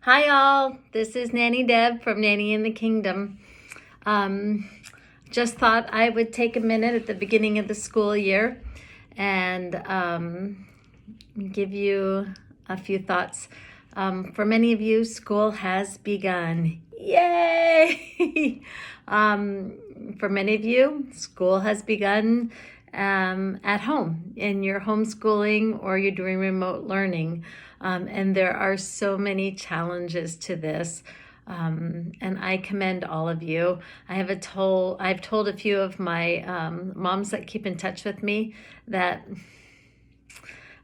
Hi all, this is Nanny Deb from Nanny in the Kingdom. Just thought I would take a minute at the beginning of the school year and give you a few thoughts. For many of you, school has begun. Yay! For many of you, school has begun at home in your homeschooling or you're doing remote learning. And there are so many challenges to this. And I commend all of you. I've told a few of my moms that keep in touch with me that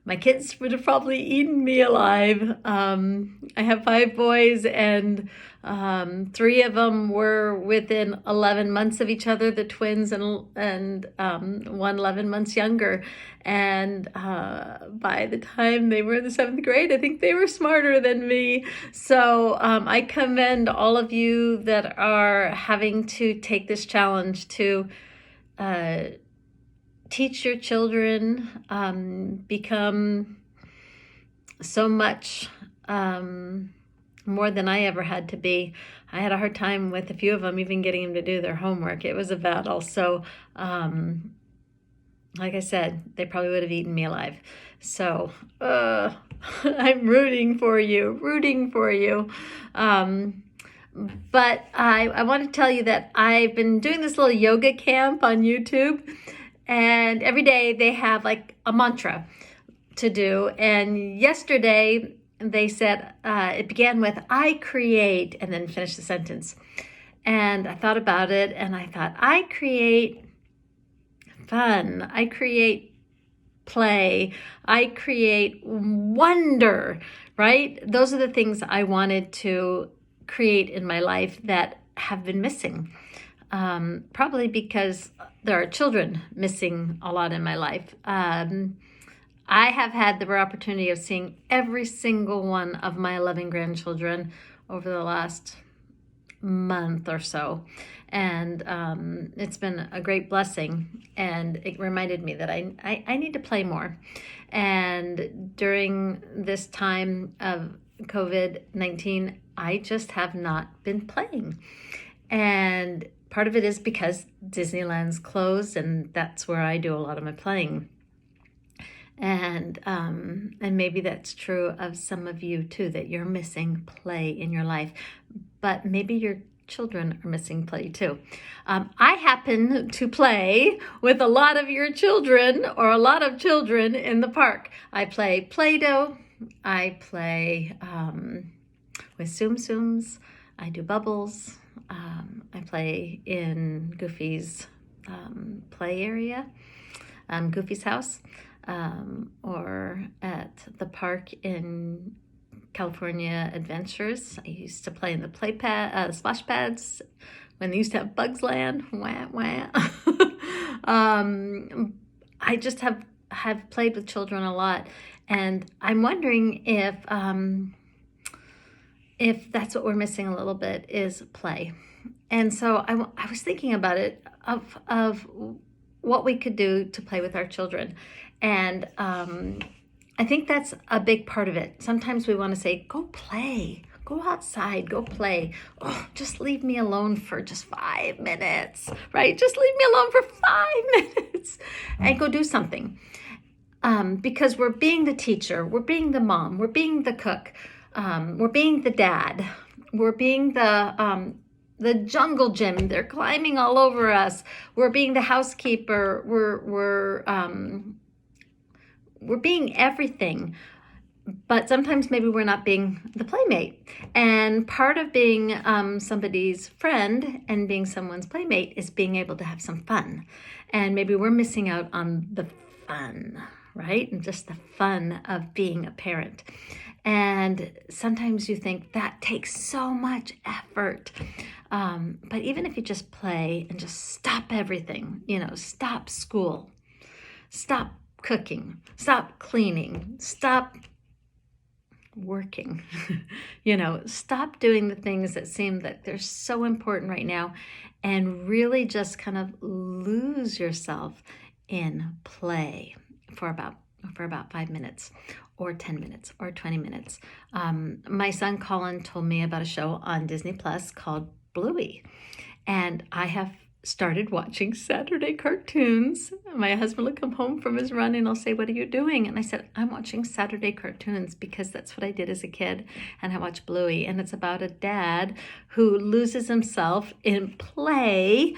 my kids would have probably eaten me alive. I have 5 boys, and 3 of them were within 11 months of each other, the twins, and one 11 months younger. And by the time they were in the 7th grade, I think they were smarter than me. So I commend all of you that are having to take this challenge to teach your children, become so much more than I ever had to be. I had a hard time with a few of them, even getting them to do their homework. It was a battle. So, like I said, they probably would have eaten me alive. So, I'm rooting for you. But I want to tell you that I've been doing this little yoga camp on YouTube, and every day they have like a mantra to do. And yesterday they said, it began with, I create, and then finish the sentence. And I thought about it, and I thought, I create fun. I create play. I create wonder, right? Those are the things I wanted to create in my life that have been missing. Probably because there are children missing a lot in my life. I have had the opportunity of seeing every single one of my 11 grandchildren over the last month or so. And it's been a great blessing. And it reminded me that I need to play more. And during this time of COVID-19, I just have not been playing. And part of it is because Disneyland's closed, and that's where I do a lot of my playing. And maybe that's true of some of you too, that you're missing play in your life, but maybe your children are missing play too. I happen to play with a lot of your children, or a lot of children in the park. I play Play-Doh. I play with Tsum Tsums. I do bubbles. I play in Goofy's play area, Goofy's house, or at the park in California Adventures. I used to play in the splash pads when they used to have Bugs Land. Wah, wah. I just have played with children a lot, and I'm wondering if that's what we're missing a little bit, is play. And so I was thinking about it, of what we could do to play with our children. And I think that's a big part of it. Sometimes we want to say, go play, go outside, go play. Oh, just leave me alone for just 5 minutes, right? Just leave me alone for 5 minutes and go do something. Because we're being the teacher, we're being the mom, we're being the cook, we're being the dad, we're being the jungle gym. They're climbing all over us. We're being the housekeeper. We're being everything. But sometimes maybe we're not being the playmate. And part of being somebody's friend and being someone's playmate is being able to have some fun. And maybe we're missing out on the fun, right? And just the fun of being a parent. And sometimes you think that takes so much effort. But even if you just play and just stop everything, stop school, stop cooking, stop cleaning, stop working, stop doing the things that seem that they're so important right now, and really just kind of lose yourself in play for about 5 minutes, or 10 minutes or 20 minutes. My son Colin told me about a show on Disney Plus called Bluey, and I have started watching Saturday cartoons. My husband will come home from his run and I'll say, "What are you doing?" And I said, "I'm watching Saturday cartoons because that's what I did as a kid." And I watched Bluey, and it's about a dad who loses himself in play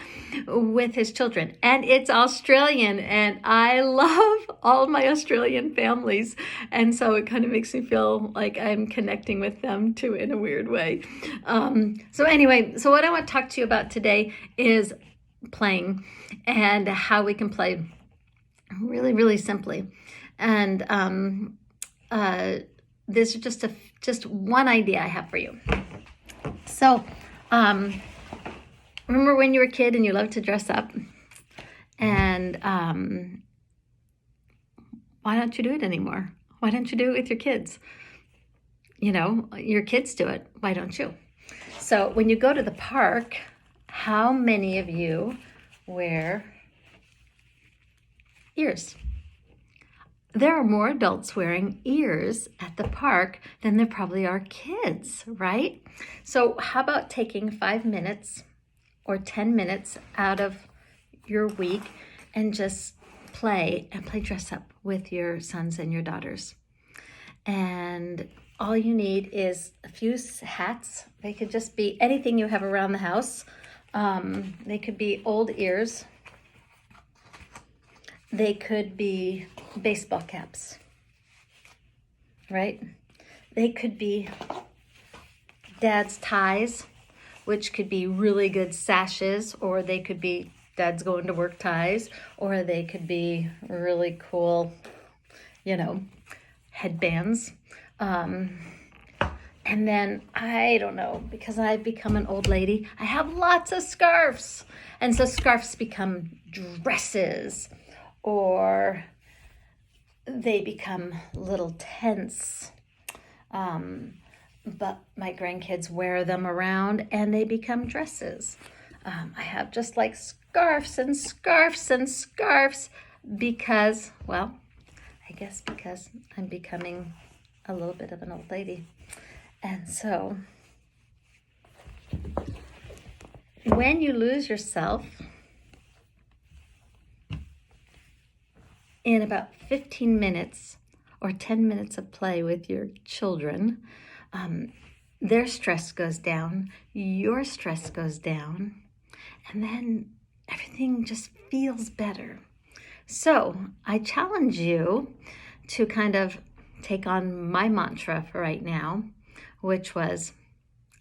with his children. And it's Australian, and I love all my Australian families. And so it kind of makes me feel like I'm connecting with them too in a weird way. So anyway, so what I want to talk to you about today is playing and how we can play really, really simply. And this is just one idea I have for you. So remember when you were a kid and you loved to dress up? And why don't you do it anymore? Why don't you do it with your kids? You know, your kids do it. Why don't you? So when you go to the park, how many of you wear ears? There are more adults wearing ears at the park than there probably are kids, right? So how about taking 5 minutes or 10 minutes out of your week and just play dress up with your sons and your daughters? And all you need is a few hats. They could just be anything you have around the house. They could be old ears. They could be baseball caps, right? They could be dad's ties, which could be really good sashes, or they could be dad's going to work ties, or they could be really cool, headbands. And then, I don't know, because I've become an old lady, I have lots of scarves. And so scarves become dresses, or they become little tents. But my grandkids wear them around and they become dresses. I have just like scarves and scarves and scarves because, well, I guess because I'm becoming a little bit of an old lady. And so when you lose yourself in about 15 minutes or 10 minutes of play with your children, their stress goes down, your stress goes down, and then everything just feels better. So I challenge you to kind of take on my mantra for right now, which was,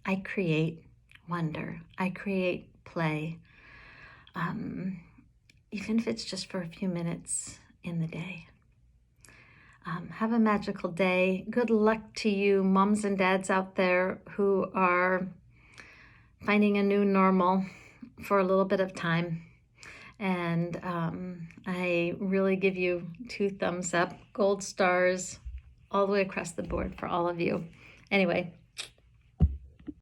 I create wonder. I create play, even if it's just for a few minutes in the day. Have a magical day. Good luck to you, moms and dads out there who are finding a new normal for a little bit of time. And I really give you 2 thumbs up, gold stars all the way across the board for all of you. Anyway,